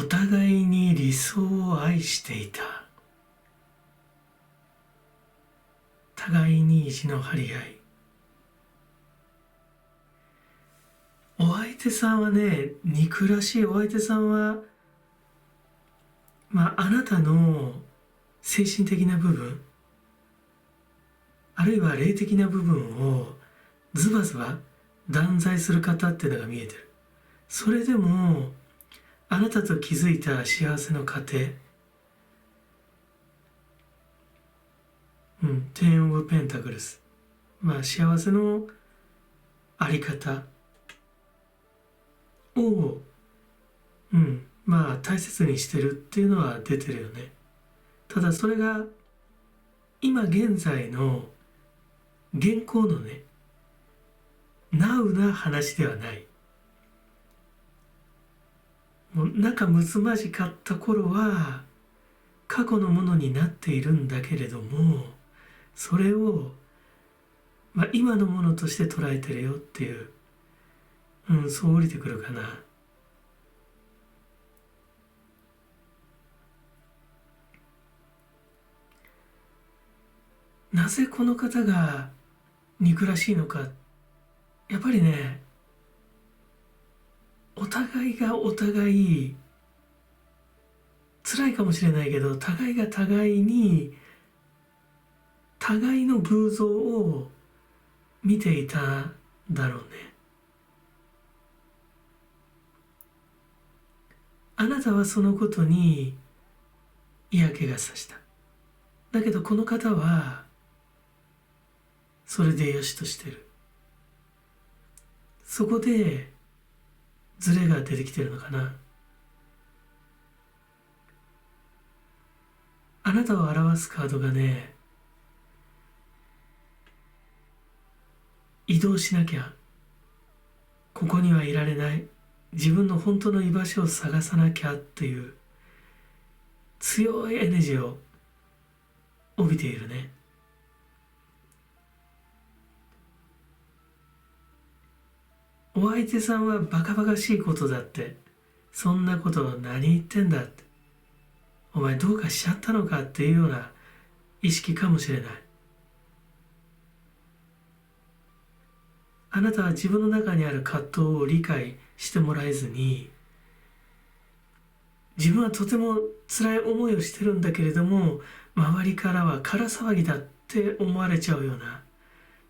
お互いに理想を愛していた。互いに意地の張り合い。お相手さんはね、憎らしいお相手さんは、あなたの精神的な部分、あるいは霊的な部分をズバズバ断罪する方っていうのが見えてる。それでもあなたと築いた幸せの過程、テンオブペンタクルス、幸せのあり方を大切にしてるっていうのは出てるよね。ただそれが今現在の現行のね、ナウな話ではない。もう仲睦まじかった頃は過去のものになっているんだけれども、それを、今のものとして捉えてるよっていう、そう降りてくるかな。なぜこの方が憎らしいのか。やっぱりね、お互いがお互い辛いかもしれないけど、互いが互いに互いの偶像を見ていただろうね。あなたはそのことに嫌気がさした。だけどこの方はそれでよしとしてる。そこでズレが出てきてるのかな。あなたを表すカードがね、移動しなきゃ、ここにはいられない、自分の本当の居場所を探さなきゃっていう強いエネジーを帯びているね。お相手さんはバカバカしいことだって、そんなこと何言ってんだって、お前どうかしちゃったのかっていうような意識かもしれない。あなたは自分の中にある葛藤を理解してもらえずに、自分はとても辛い思いをしてるんだけれども、周りからは空騒ぎだって思われちゃうような、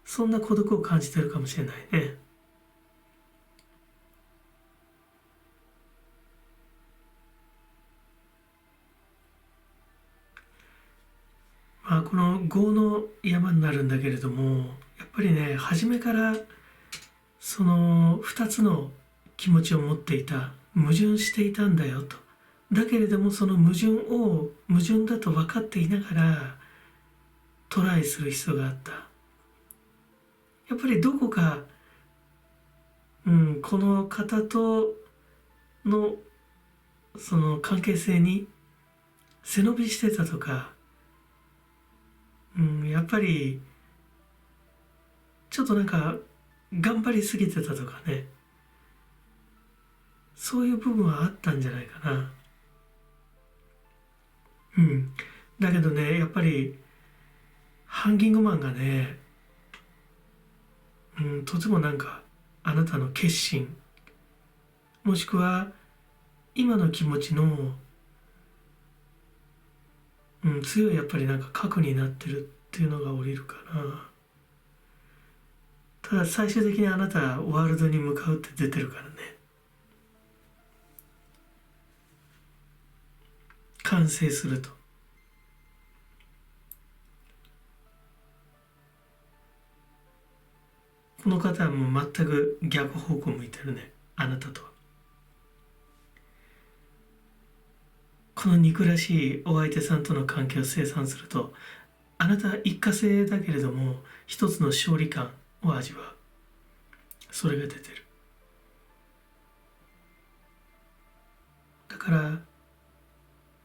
そんな孤独を感じてるかもしれないね。この業の山になるんだけれども、やっぱりね、初めからその2つの気持ちを持っていた、矛盾していたんだよと。だけれどもその矛盾を矛盾だと分かっていながらトライする必要があった。やっぱりどこか、この方とのその関係性に背伸びしてたとか、やっぱりちょっとなんか頑張りすぎてたとかね、そういう部分はあったんじゃないかな。だけどね、やっぱりハンギングマンがね、とてもなんかあなたの決心、もしくは今の気持ちの、強いやっぱりなんか核になってるっていうのが降りるかな。ただ最終的にあなたはワールドに向かうって出てるからね。完成すると。この方はもう全く逆方向向いてるね、あなたとは。この憎らしいお相手さんとの関係を清算すると、あなたは一過性だけれども一つの勝利感を味わう。それが出てる。だから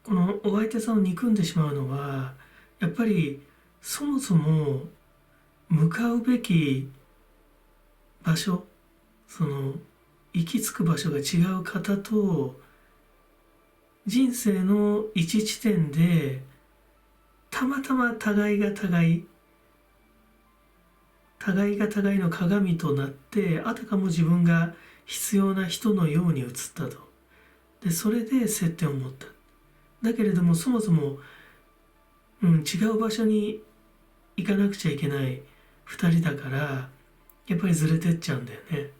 このお相手さんを憎んでしまうのは、やっぱりそもそも向かうべき場所、その行き着く場所が違う方と人生の一地点でたまたま互いが互いの鏡となって、あたかも自分が必要な人のように映ったと。でそれで接点を持った。だけれどもそもそも、違う場所に行かなくちゃいけない2人だから、やっぱりずれてっちゃうんだよね。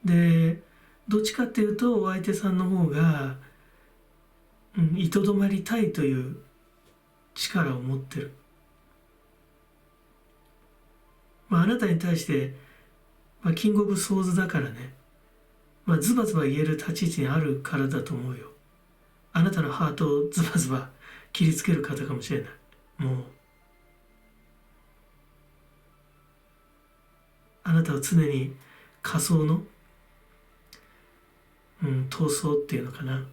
でどっちかっていうとお相手さんの方が、いとどまりたいという力を持ってる。あなたに対して、キングオブソーズだからね、ズバズバ言える立ち位置にあるからだと思うよ。あなたのハートをズバズバ切りつける方かもしれない。もうあなたは常に仮想の、闘争っていうのかな、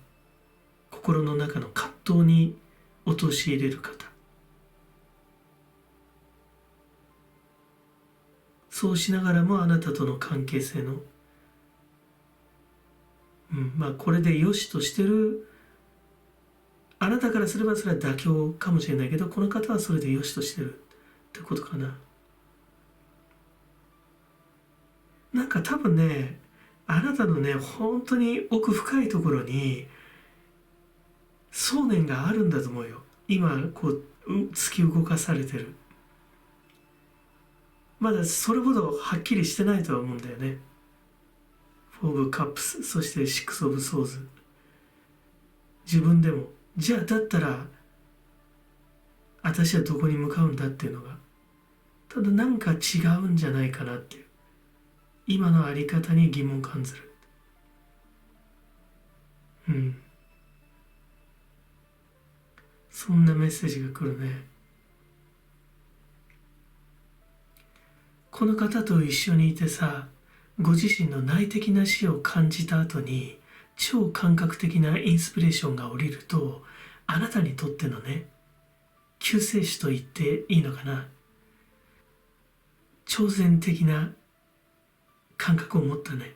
心の中の葛藤に陥れる方。そうしながらもあなたとの関係性の、これで良しとしてる、あなたからすればそれは妥協かもしれないけど、この方はそれで良しとしてるってことかな。なんか多分ね、あなたのね、本当に奥深いところに想念があるんだと思うよ。今こう突き動かされてる。まだそれほどはっきりしてないとは思うんだよね。4 of Cups、そして6 of Swords。自分でも、じゃあだったら私はどこに向かうんだっていうのが、ただなんか違うんじゃないかなっていう、今のあり方に疑問を感じる。そんなメッセージが来るね。この方と一緒にいてさ、ご自身の内的な死を感じた後に超感覚的なインスピレーションが降りると、あなたにとってのね、救世主と言っていいのかな、超然的な感覚を持ったね、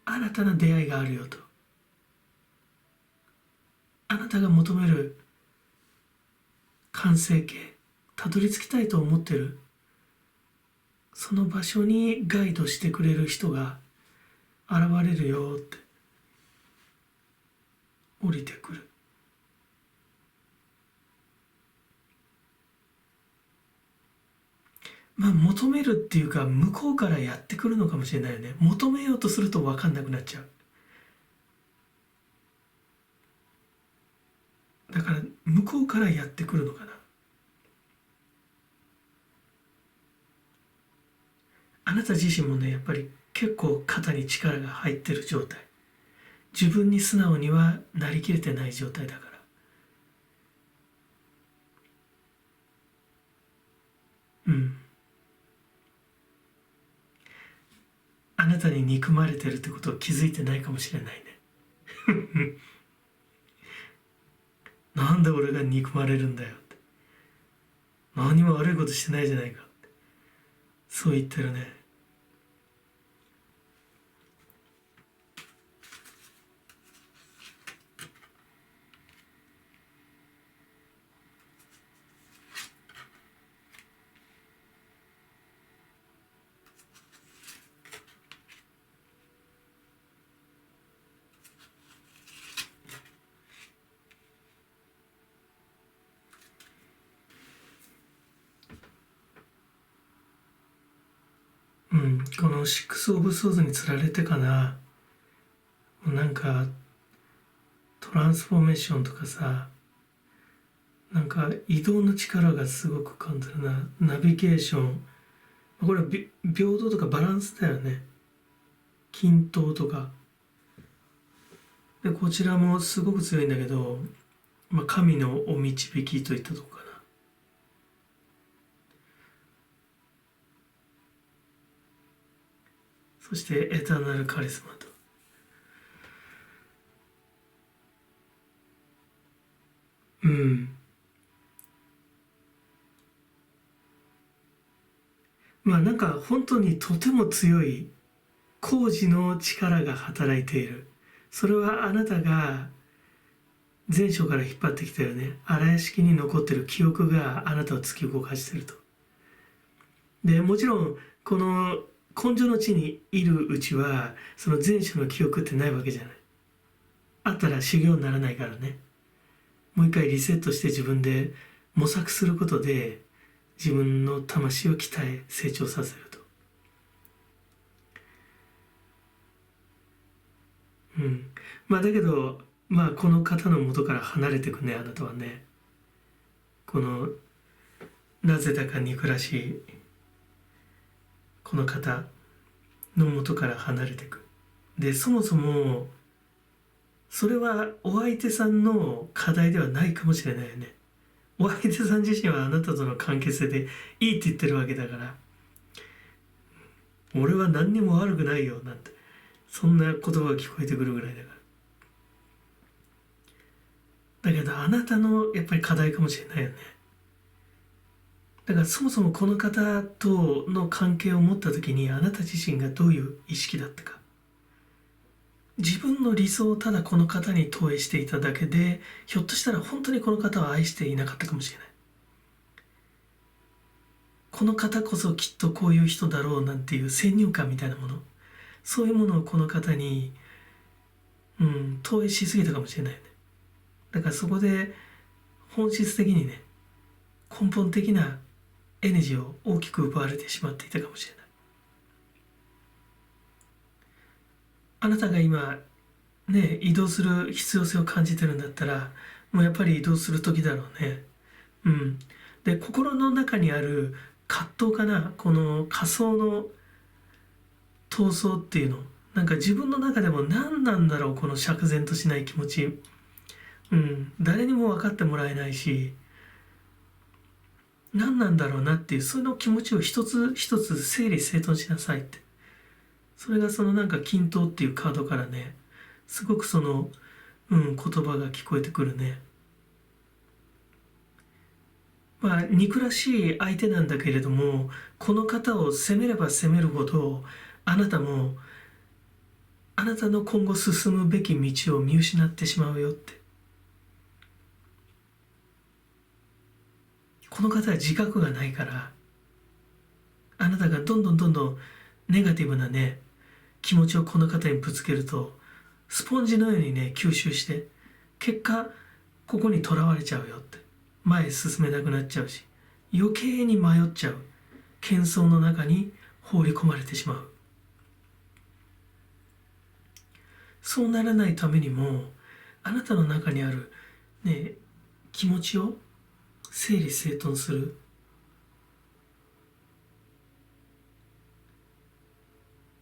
新たな出会いがあるよと。あなたが求める完成形、たどり着きたいと思ってるその場所にガイドしてくれる人が現れるよって降りてくる。求めるっていうか、向こうからやってくるのかもしれないよね。求めようとすると分かんなくなっちゃう。だから向こうからやってくるのかな。あなた自身もね、やっぱり結構肩に力が入ってる状態、自分に素直にはなりきれてない状態だから、あなたに憎まれてるってことを気づいてないかもしれないね。なんで俺が憎まれるんだよって、何も悪いことしてないじゃないかって、そう言ってるね。このシックス・オブ・ソーズにつられてかな、なんかトランスフォーメーションとかさ、なんか移動の力がすごく感じるな。ナビゲーション、これは平等とかバランスだよね。均等とかで、こちらもすごく強いんだけど、神のお導きといったとこかな。そしてエターナルカリスマと。なんか本当にとても強い工事の力が働いている。それはあなたが前章から引っ張ってきたよね。荒屋敷に残ってる記憶があなたを突き動かしてると。で、もちろん、この根性の地にいるうちは、その前章の記憶ってないわけじゃない。あったら修行にならないからね。もう一回リセットして自分で模索することで、自分の魂を鍛え、成長させると。まあだけど、まあこの方の元から離れていくね、あなたはね。この、なぜだか憎らしい、この方の元から離れていく。で、そもそも、それはお相手さんの課題ではないかもしれないよね。お相手さん自身はあなたとの関係性でいいって言ってるわけだから、俺は何にも悪くないよ、なんて。そんな言葉が聞こえてくるぐらいだから。だけどあなたのやっぱり課題かもしれないよね。だからそもそもこの方との関係を持った時にあなた自身がどういう意識だったか。自分の理想をただこの方に投影していただけで、ひょっとしたら本当にこの方は愛していなかったかもしれない。この方こそきっとこういう人だろうなんていう先入観みたいなもの、そういうものをこの方に、投影しすぎたかもしれないよね。だからそこで本質的にね、根本的なエネルギーを大きく奪われてしまっていたかもしれない。あなたが今ね、移動する必要性を感じてるんだったら、もうやっぱり移動する時だろうね。で、心の中にある葛藤かな、この仮想の闘争っていうの。なんか自分の中でも何なんだろう、この釈然としない気持ち。誰にも分かってもらえないし、何なんだろうなっていう、その気持ちを一つ一つ整理整頓しなさいって。それがそのなんか均等っていうカードからね、すごくその、言葉が聞こえてくるね。まあ、憎らしい相手なんだけれども、この方を責めれば責めるほど、あなたも、あなたの今後進むべき道を見失ってしまうよって。この方は自覚がないから、あなたがどんどんネガティブなね、気持ちをこの方にぶつけると、スポンジのようにね、吸収して、結果、ここにとらわれちゃうよって。前へ進めなくなっちゃうし、余計に迷っちゃう。喧騒の中に放り込まれてしまう。そうならないためにも、あなたの中にある、ね、気持ちを整理整頓する。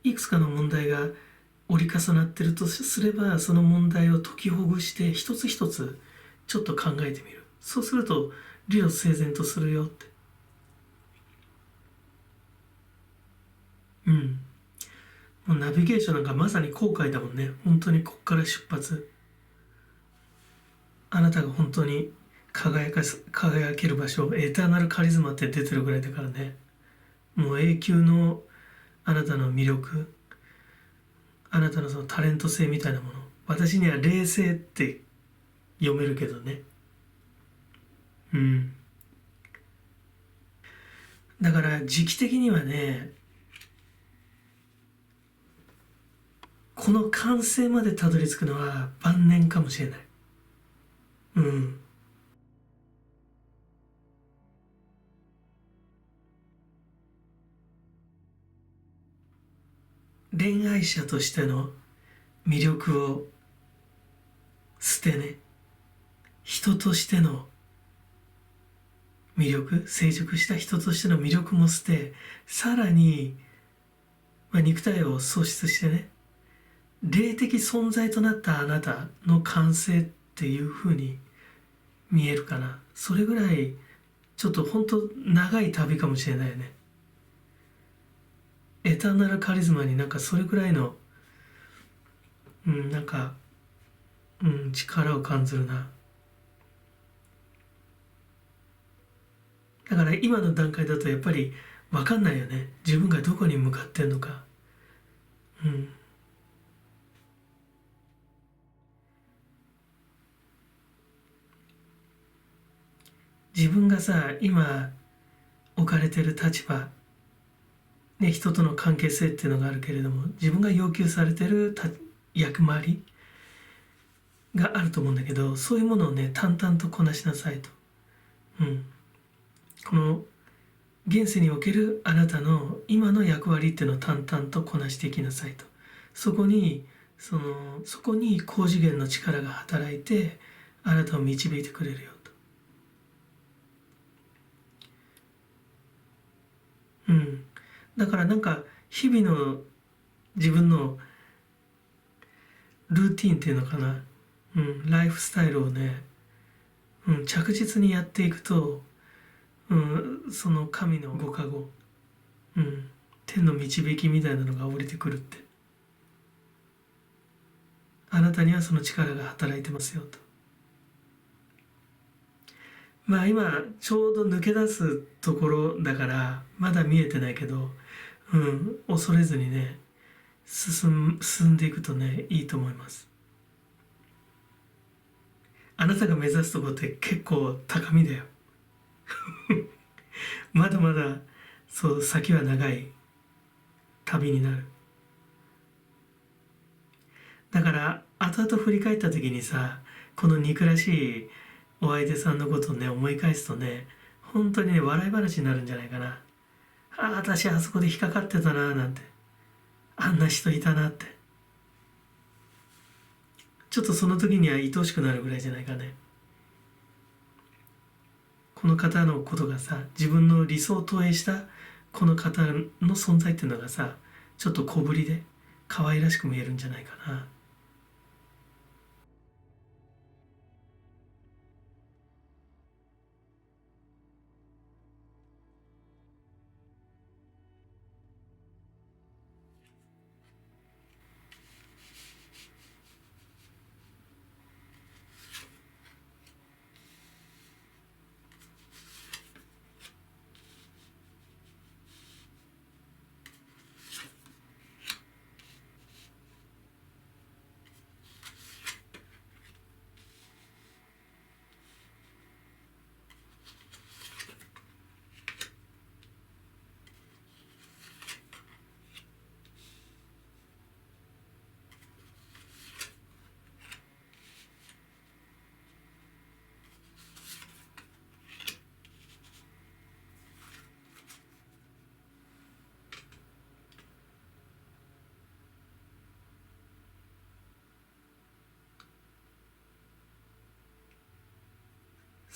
いくつかの問題が折り重なってるとすれば、その問題を解きほぐして一つ一つちょっと考えてみる。そうすると理路整然とするよって。もうナビゲーションなんかまさに後悔だもんね。本当にこっから出発。あなたが本当に輝ける場所、エターナルカリズマって出てるぐらいだからね。もう永久のあなたの魅力、あなたのそのタレント性みたいなもの。私には冷静って読めるけどね。だから時期的にはね、この完成までたどり着くのは晩年かもしれない。恋愛者としての魅力を捨てね、人としての魅力、成熟した人としての魅力も捨て、さらに、肉体を喪失してね、霊的存在となったあなたの完成っていう風に見えるかな。それぐらいちょっと本当長い旅かもしれないよね。エターナルカリズマになんかそれぐらいの力を感じるな。だから今の段階だとやっぱり分かんないよね。自分がどこに向かってんのか。自分がさ、今置かれてる立場、ね、人との関係性っていうのがあるけれども、自分が要求されてる役回りがあると思うんだけど、そういうものをね、淡々とこなしなさいと。この現世におけるあなたの今の役割っていうのを淡々とこなしていきなさいと。そこに高次元の力が働いてあなたを導いてくれるよと。だからなんか日々の自分のルーティンっていうのかな、ライフスタイルをね、着実にやっていくと、その神のご加護、天の導きみたいなのが降りてくるって。あなたにはその力が働いてますよと。まあ今ちょうど抜け出すところだからまだ見えてないけど、恐れずにね進んでいくとねいいと思います。あなたが目指すところって結構高みだよまだまだそう先は長い旅になる。だから後々振り返った時にさ、この憎らしいお相手さんのことをね思い返すとね、本当にね笑い話になるんじゃないかな。ああ私あそこで引っかかってたななんて、あんな人いたなって、ちょっとその時には愛おしくなるぐらいじゃないかね。この方のことがさ、自分の理想を投影したこの方の存在っていうのがさ、ちょっと小ぶりで可愛らしく見えるんじゃないかな。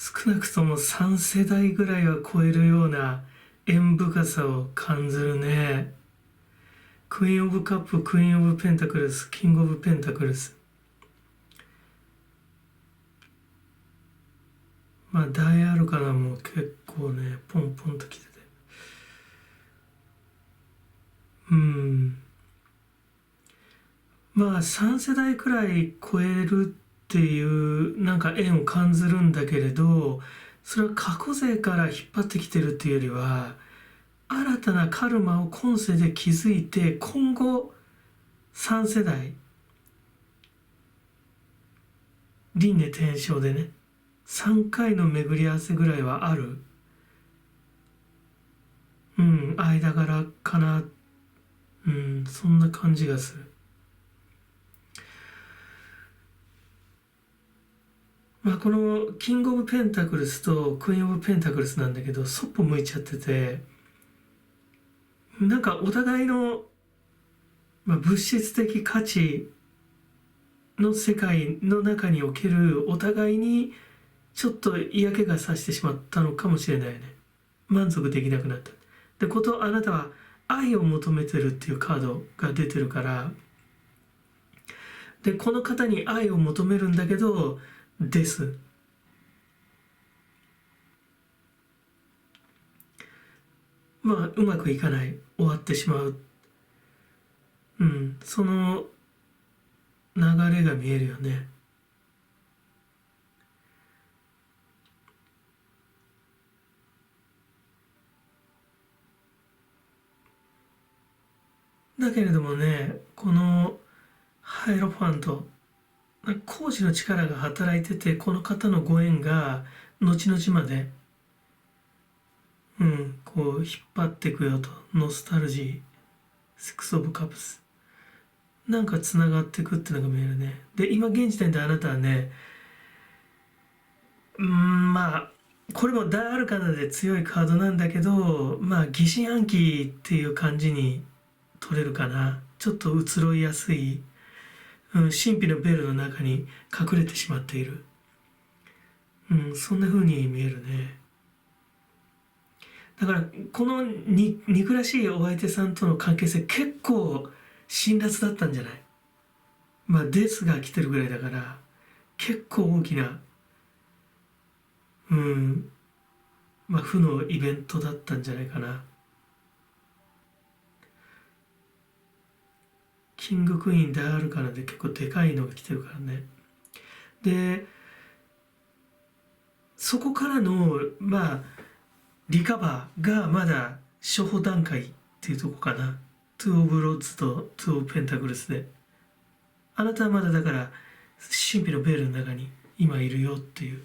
少なくとも3世代ぐらいは超えるような縁深さを感じるね。クイーン・オブ・カップ、クイーン・オブ・ペンタクルス、キング・オブ・ペンタクルス。まあ大アルカナも結構ねポンポンときてて、まあ3世代くらい超えるっていうなんか縁を感じるんだけれど、それは過去勢から引っ張ってきてるっていうよりは、新たなカルマを今世で築いて、今後3世代輪廻転生でね3回の巡り合わせぐらいはある、間柄かな、そんな感じがする。まあこのキング・オブ・ペンタクルスとクイーン・オブ・ペンタクルスなんだけど、そっぽ向いちゃってて、なんかお互いの、物質的価値の世界の中におけるお互いにちょっと嫌気がさしてしまったのかもしれないね。満足できなくなった。であなたは愛を求めてるっていうカードが出てるから、でこの方に愛を求めるんだけどですうまくいかない、終わってしまう、その流れが見えるよね。だけれどもね、このハイロファント、工事の力が働いてて、この方のご縁が後々までこう引っ張っていくよと。ノスタルジー、セックス・オブ・カプス。なんかつながっていくっていうのが見えるね。で、今現時点であなたはね、まあ、これも大アルカナで強いカードなんだけど、まあ、疑心暗鬼っていう感じに取れるかな。ちょっと移ろいやすい、神秘のベールの中に隠れてしまっている。そんな風に見えるね。だから、この憎らしいお相手さんとの関係性結構辛辣だったんじゃない？まあ、デスが来てるぐらいだから、結構大きな、うん、まあ、負のイベントだったんじゃないかな。キングクイーンであるからで結構でかいのが来てるからね。で、そこからの、まあ、リカバーがまだ初歩段階っていうとこかな。トゥーオブロッズとトゥーオブペンタグルスで。あなたはまだだから、神秘のベールの中に今いるよっていう。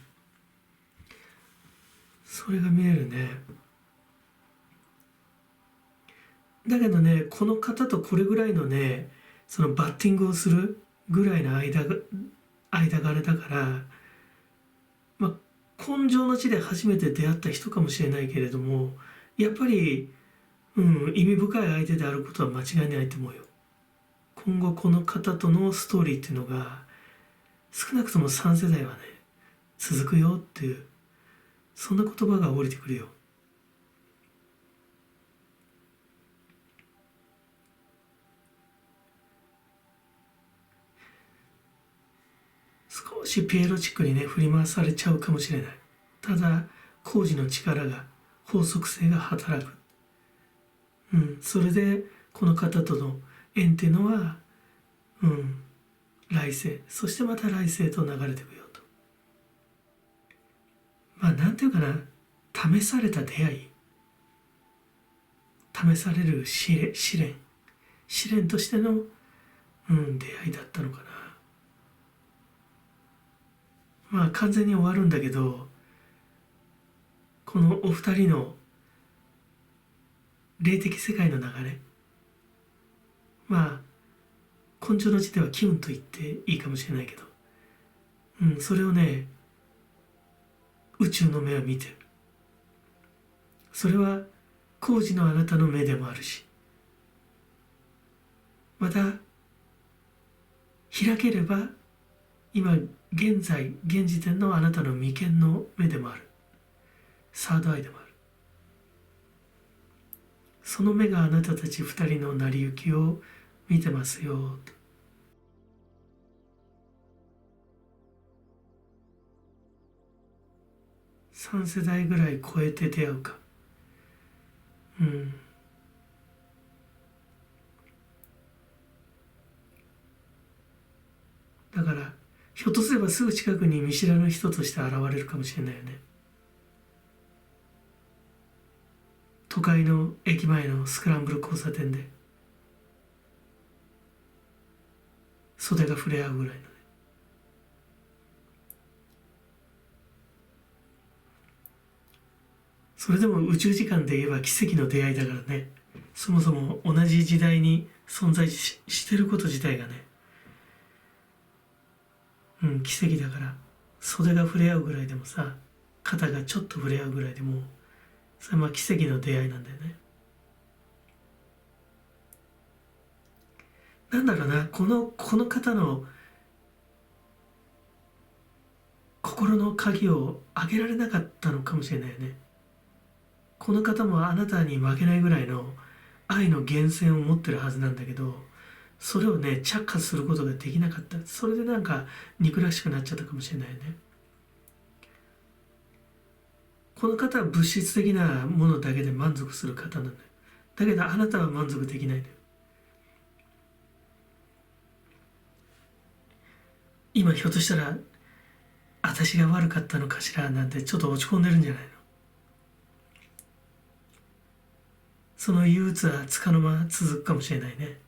それが見えるね。だけどね、この方とこれぐらいのね、そのバッティングをするぐらいの間柄だから、まあ、根性の地で初めて出会った人かもしれないけれども、やっぱり、意味深い相手であることは間違いないと思うよ。今後この方とのストーリーっていうのが、少なくとも3世代はね、続くよっていう、そんな言葉が降りてくるよ。少しピエロチックにね、振り回されちゃうかもしれない。ただ、工事の力が、法則性が働く。それで、この方との縁っていうのは、来世、そしてまた来世と流れていくよと。まあ、なんていうかな、試された出会い、試される試練としての、出会いだったのかな。まあ、完全に終わるんだけど、このお二人の霊的世界の流れ、まあ、根性の地では気運と言っていいかもしれないけど、それをね、宇宙の目は見てる。それは工事のあなたの目でもあるし、また開ければ今現在現時点のあなたの眉間の目でもある。サードアイでもある。その目があなたたち二人の成り行きを見てますよと。3世代ぐらい超えて出会うか。だからひょっとすればすぐ近くに見知らぬ人として現れるかもしれないよね。都会の駅前のスクランブル交差点で袖が触れ合うぐらいのね。それでも宇宙時間で言えば奇跡の出会いだからね。そもそも同じ時代に存在してること自体がね、奇跡だから。袖が触れ合うぐらいでもさ、肩がちょっと触れ合うぐらいでも、それはまあ奇跡の出会いなんだよね。なんだろうな、この方の心の鍵を開けられなかったのかもしれないよね。この方もあなたに負けないぐらいの愛の源泉を持ってるはずなんだけど、それをね、着火することができなかった。それでなんか憎らしくなっちゃったかもしれないよね。この方は物質的なものだけで満足する方なんだよ。だけどあなたは満足できないのよ。今ひょっとしたら私が悪かったのかしらなんてちょっと落ち込んでるんじゃないの？その憂鬱はつかの間続くかもしれないね。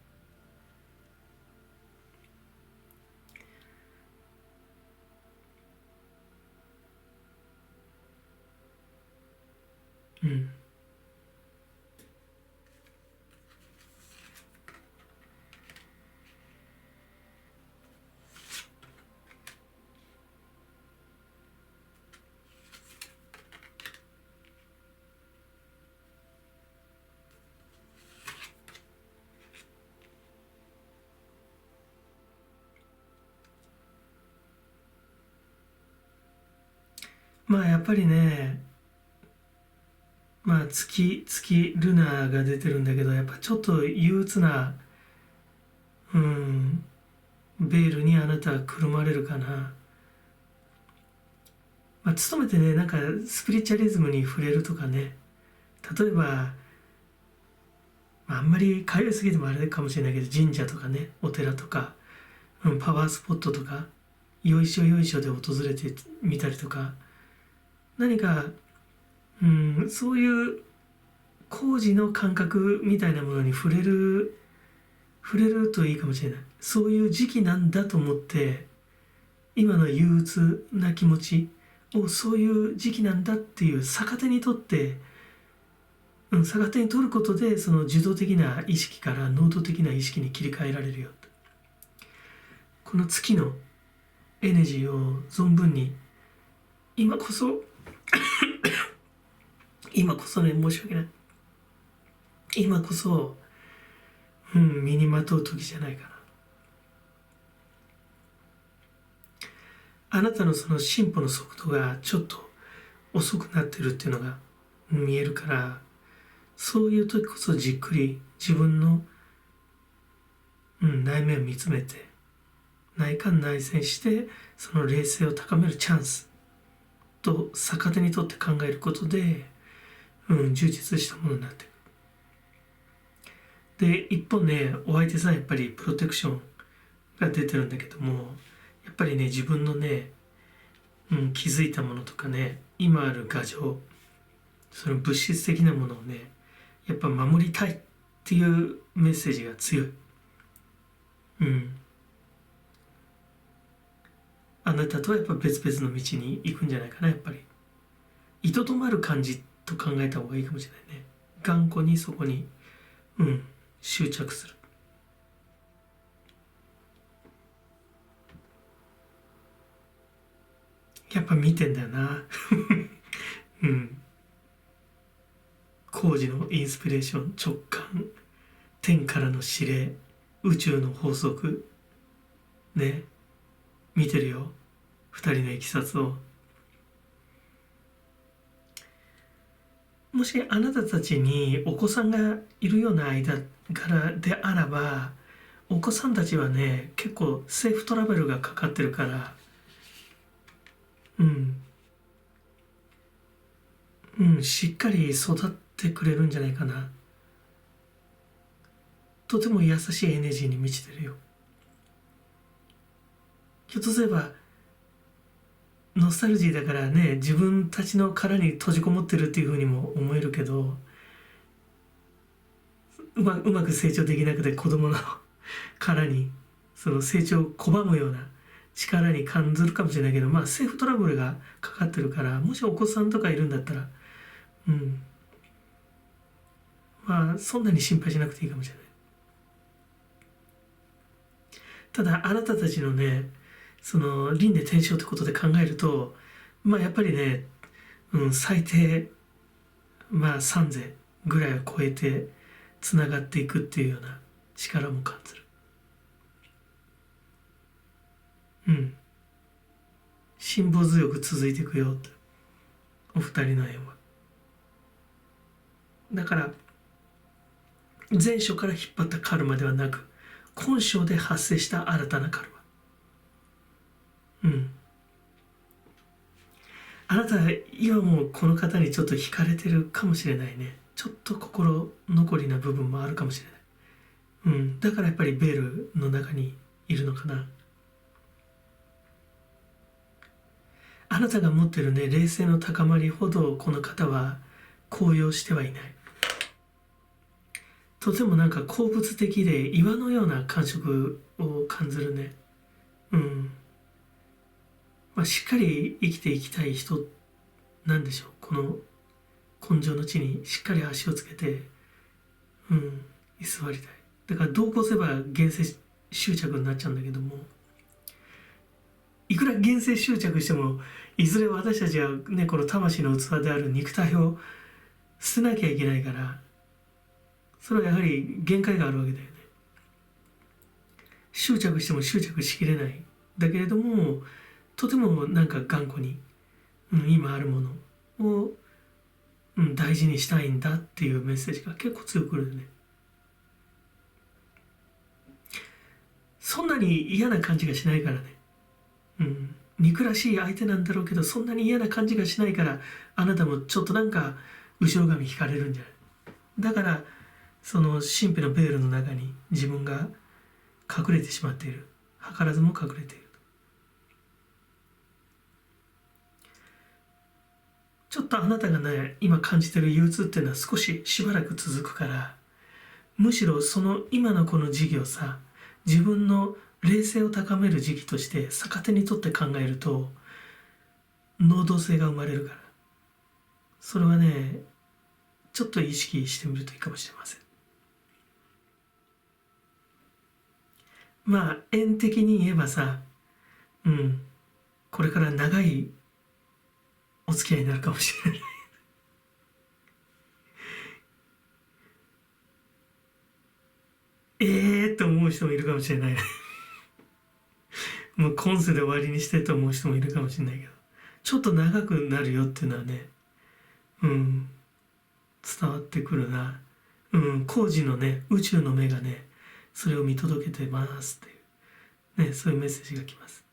まあやっぱりね、まあルナが出てるんだけど、やっぱちょっと憂鬱な、うん、ベールにあなたはくるまれるかな。まあ、努めてね、なんかスピリチュアリズムに触れるとかね、例えば、まあ、あんまり通いすぎてもあれかもしれないけど、神社とかね、お寺とか、パワースポットとか、よいしょよいしょで訪れてみたりとか、何か、そういう工事の感覚みたいなものに触れるといいかもしれない。そういう時期なんだと思って、今の憂鬱な気持ちをそういう時期なんだっていう逆手にとって、逆手に取ることでその受動的な意識から能動的な意識に切り替えられるよ。この月のエネジーを存分に今こそね、申し訳ない、今こそ、身にまとう時じゃないかな。あなたのその進歩の速度がちょっと遅くなってるっていうのが見えるから、そういう時こそじっくり自分の、内面を見つめて内観内省して、その冷静を高めるチャンスと逆手にとって考えることで、充実したものになっていく。で一方ね、お相手さんやっぱりプロテクションが出てるんだけども、やっぱりね、自分のね、気づいたものとかね、今ある牙城、その物質的なものをね、やっぱ守りたいっていうメッセージが強い。あなたとはやっぱ別々の道に行くんじゃないかな。やっぱりいとどまる感じと考えた方がいいかもしれないね。頑固にそこに執着する。やっぱ見てんだよな工事のインスピレーション、直感、天からの指令、宇宙の法則ね、見てるよ、二人のいきさつを。もしあなたたちにお子さんがいるような間からであらば、お子さんたちはね、結構セーフトラベルがかかってるから、しっかり育ってくれるんじゃないかな。とても優しいエネルギーに満ちてるよ。ひょっとすればノスタルジーだからね、自分たちの殻に閉じこもってるっていうふうにも思えるけど、うまく成長できなくて子供の殻にその成長を拒むような力に感じるかもしれないけど、まあセーフトラブルがかかってるから、もしお子さんとかいるんだったら、まあそんなに心配しなくていいかもしれない。ただあなたたちのね、その輪廻転生ってことで考えると、まあやっぱりね、最低まあ3世ぐらいを超えてつながっていくっていうような力も感じる。辛抱強く続いていくよって、お二人の縁は。だから前生から引っ張ったカルマではなく、今生で発生した新たなカルマ。あなたは今もこの方にちょっと惹かれてるかもしれないね。ちょっと心残りな部分もあるかもしれない。だからやっぱりベールの中にいるのかな。あなたが持ってるね、霊性の高まりほどこの方は高揚してはいない。とてもなんか鉱物的で岩のような感触を感じるね。まあ、しっかり生きていきたい人なんでしょう。この根性の地にしっかり足をつけて、居座りたい。だからどうこうすれば現世執着になっちゃうんだけども、いくら現世執着しても、いずれ私たちはね、この魂の器である肉体を捨てなきゃいけないから、それはやはり限界があるわけだよね。執着しても執着しきれない。だけれども、とてもなんか頑固に、今あるものを、大事にしたいんだっていうメッセージが結構強くくるね。そんなに嫌な感じがしないからね。憎らしい相手なんだろうけど、そんなに嫌な感じがしないから、あなたもちょっとなんか後ろ髪引かれるんじゃない。だからその神秘のベールの中に自分が隠れてしまっている。図らずも隠れている。ちょっとあなたがね、今感じている憂鬱っていうのは少ししばらく続くから、むしろその今のこの時期をさ、自分の冷静を高める時期として逆手にとって考えると、能動性が生まれるから、それはね、ちょっと意識してみるといいかもしれません。まあ縁的に言えばさ、これから長いお付き合いになるかもしれない。って思う人もいるかもしれない。もう今世で終わりにしてと思う人もいるかもしれないけど、ちょっと長くなるよっていうのはね、伝わってくるな。工事のね、宇宙の目がね、それを見届けてますっていう、ね、そういうメッセージが来ます。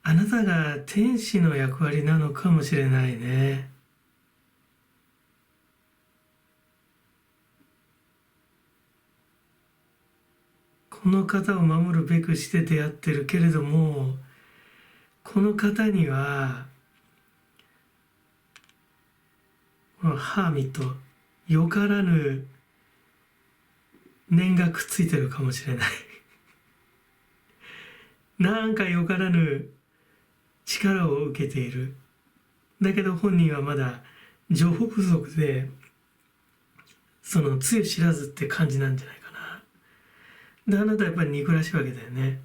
あなたが天使の役割なのかもしれないね。この方を守るべくして出会ってるけれども、この方にはこのハーミット、よからぬ念がくっついてるかもしれない。なんかよからぬ力を受けている。だけど本人はまだ情報不足で、そのつゆ知らずって感じなんじゃないかな。で、あなたはやっぱり憎らしいわけだよね。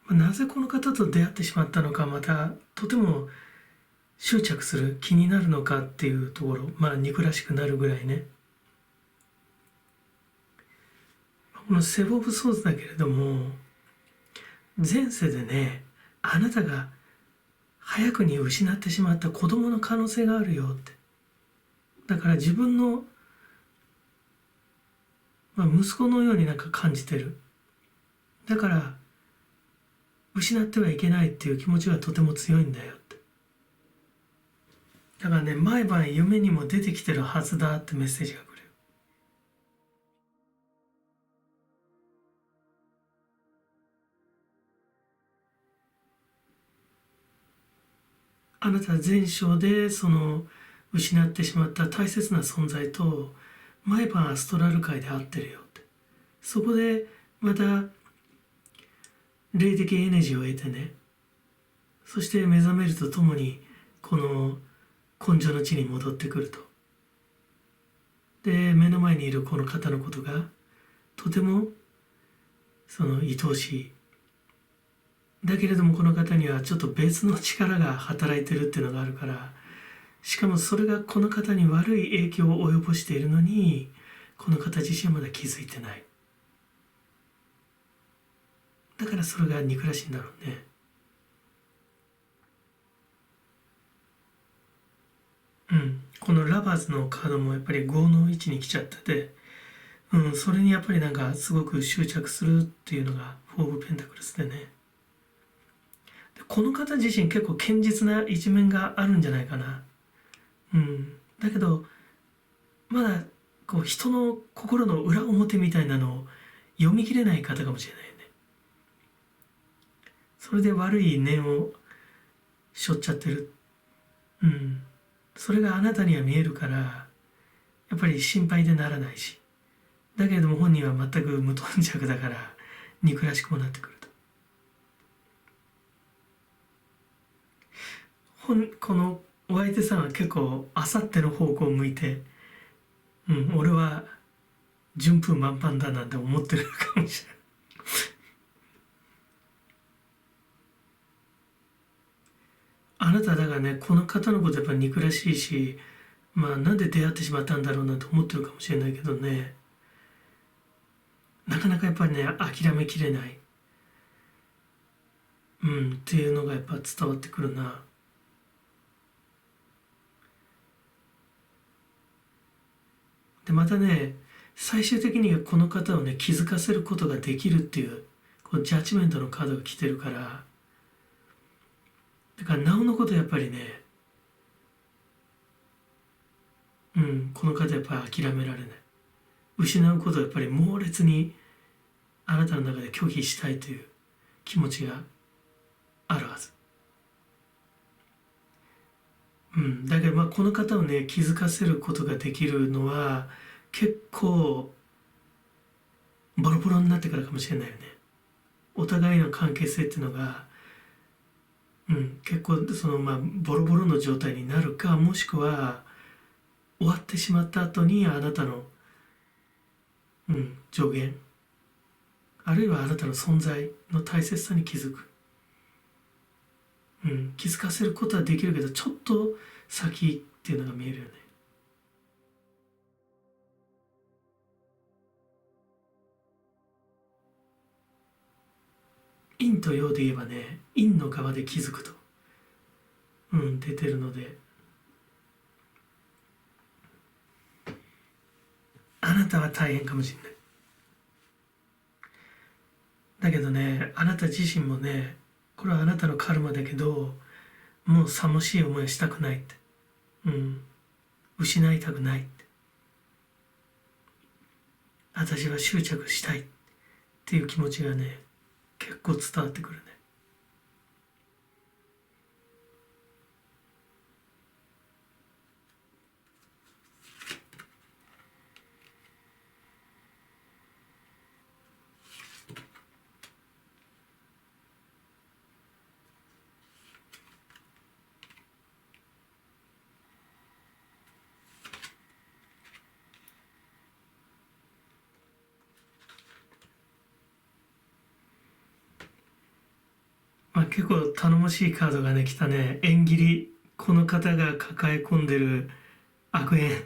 なぜこの方と出会ってしまったのか、またとても執着する、気になるのかっていうところ、憎らしくなるぐらいね。このセブ・オブ・ソーズだけれども、前世でね、あなたが早くに失ってしまった子供の可能性があるよって。だから自分の、息子のようになんか感じてる。だから失ってはいけないっていう気持ちがとても強いんだよって。だからね、毎晩夢にも出てきてるはずだってメッセージが来る。あなたは前生でその失ってしまった大切な存在と毎晩アストラル界で会ってるよって。そこでまた霊的エネジーを得てね、そして目覚めるとともにこの根性の地に戻ってくると。で、目の前にいるこの方のことがとてもその愛おしい。だけれどもこの方にはちょっと別の力が働いてるっていうのがあるから、しかもそれがこの方に悪い影響を及ぼしているのに、この方自身はまだ気づいてない。だからそれが憎らしいんだろうね。このラバーズのカードもやっぱり5の位置に来ちゃってて、それにやっぱりなんかすごく執着するっていうのがフォーブペンタクルスでね。でこの方自身結構堅実な一面があるんじゃないかな。だけどまだこう人の心の裏表みたいなのを読み切れない方かもしれないよね。それで悪い念を背負っちゃってる。それがあなたには見えるからやっぱり心配でならないし、だけれども本人は全く無頓着だから憎らしくもなってくると。このお相手さんは結構あさっての方向を向いて、俺は順風満帆だなんて思ってるかもしれない。あなただからね、この方のことやっぱり憎らしいし、なんで出会ってしまったんだろうなと思ってるかもしれないけどね、なかなかやっぱりね諦めきれない、っていうのがやっぱ伝わってくるな。でまたね、最終的にはこの方をね気づかせることができるっていうこうジャッジメントのカードが来てるから、だからなおのことやっぱりね、この方やっぱり諦められない。失うことをやっぱり猛烈にあなたの中で拒否したいという気持ちがあるはず。だけどこの方をね気づかせることができるのは結構ボロボロになってからかもしれないよね。お互いの関係性っていうのが、結構そのボロボロの状態になるか、もしくは終わってしまった後にあなたの、助言、あるいはあなたの存在の大切さに気づく。気づかせることはできるけどちょっと先っていうのが見えるよね。陰と陽で言えばね、陰の側で気づくと、出てるので、あなたは大変かもしれない。だけどね、あなた自身もね、これはあなたのカルマだけど、もう寂しい思いをしたくないって、失いたくないって、私は執着したいっていう気持ちがね結構伝わってくるね。結構頼もしいカードがね来たね。縁切り。この方が抱え込んでる悪縁、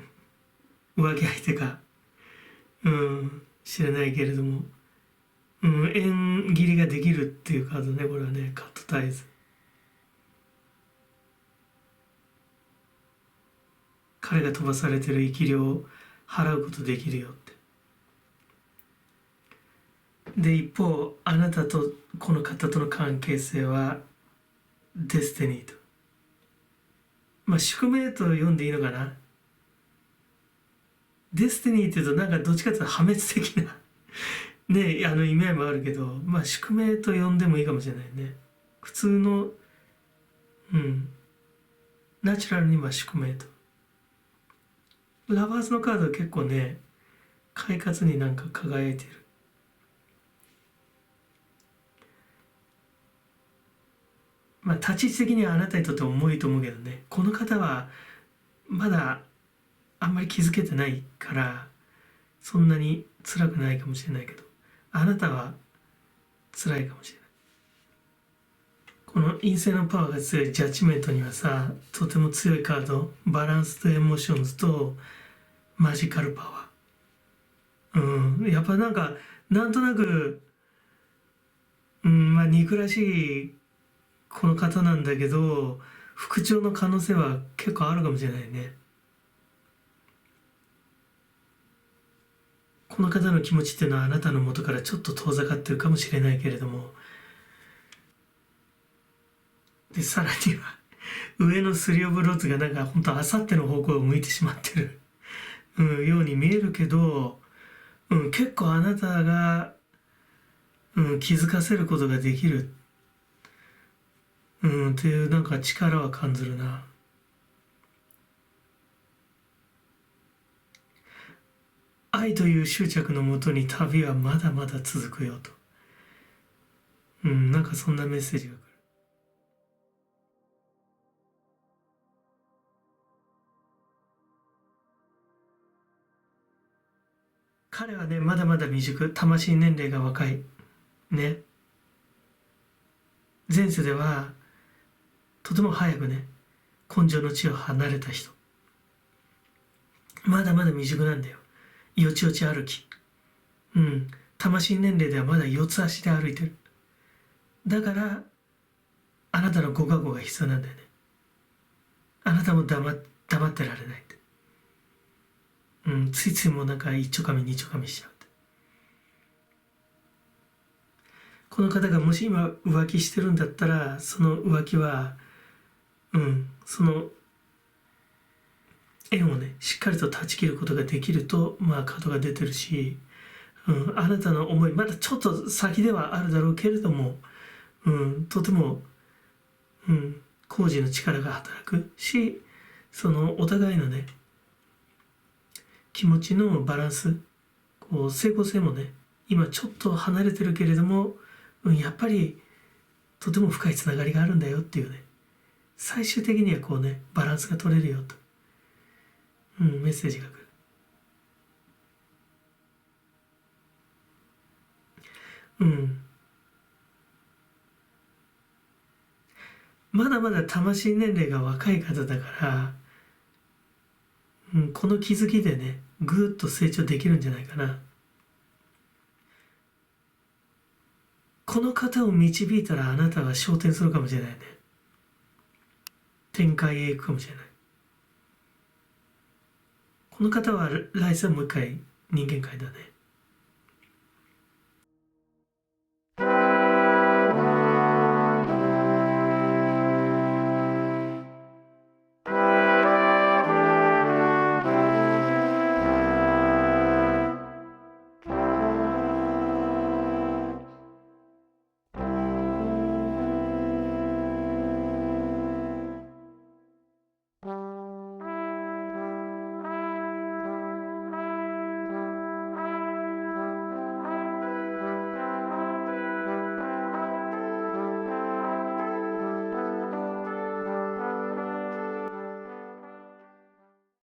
浮気相手か知らないけれども、縁切りができるっていうカードね。これはねカットタイズ。彼が飛ばされてる生き量を払うことできるよって。で一方あなたとこの方との関係性はデスティニーと、宿命と読んでいいのかな。デスティニーって言うとなんかどっちかというと破滅的なね、意味合いもあるけど、宿命と呼んでもいいかもしれないね。普通のナチュラルに宿命と。ラバーズのカードは結構ね快活になんか輝いている。立ち位置的にはあなたにとって重いと思うけどね、この方はまだあんまり気づけてないからそんなに辛くないかもしれないけど、あなたは辛いかもしれない。この陰性のパワーが強いジャッジメントにはさ、とても強いカード、バランスとエモーションズとマジカルパワー。やっぱなんとなくまあ憎らしいこの方なんだけど、復調の可能性は結構あるかもしれないね。この方の気持ちっていうのはあなたの元からちょっと遠ざかってるかもしれないけれども、でさらには上のスリオブローズがなんか本当あさっての方向を向いてしまってる、ように見えるけど、結構あなたが、気づかせることができる、っていうなんか力は感じるな。愛という執着のもとに旅はまだまだ続くよと。なんかそんなメッセージが来る。彼はね、まだまだ未熟、魂年齢が若い。ね。前世では、とても早くね、根性の地を離れた人。まだまだ未熟なんだよ。よちよち歩き。魂年齢ではまだ四つ足で歩いてる。だから、あなたのご加護が必要なんだよね。あなたも黙ってられないって。ついついもうなんか一丁噛み二丁噛みしちゃうって。この方がもし今浮気してるんだったら、その浮気は、その縁をね、しっかりと断ち切ることができると、まあカードが出てるし、あなたの思い、まだちょっと先ではあるだろうけれども、とても、工事の力が働くし、そのお互いのね、気持ちのバランス、こう整合性もね、今ちょっと離れてるけれども、やっぱりとても深いつながりがあるんだよっていうね、最終的にはこうね、バランスが取れるよと、メッセージが来る。まだまだ魂年齢が若い方だから、この気づきでね、ぐーっと成長できるんじゃないかな。この方を導いたらあなたは昇天するかもしれないね。天界へ行くかもしれない。この方は来世もう一回人間界だね。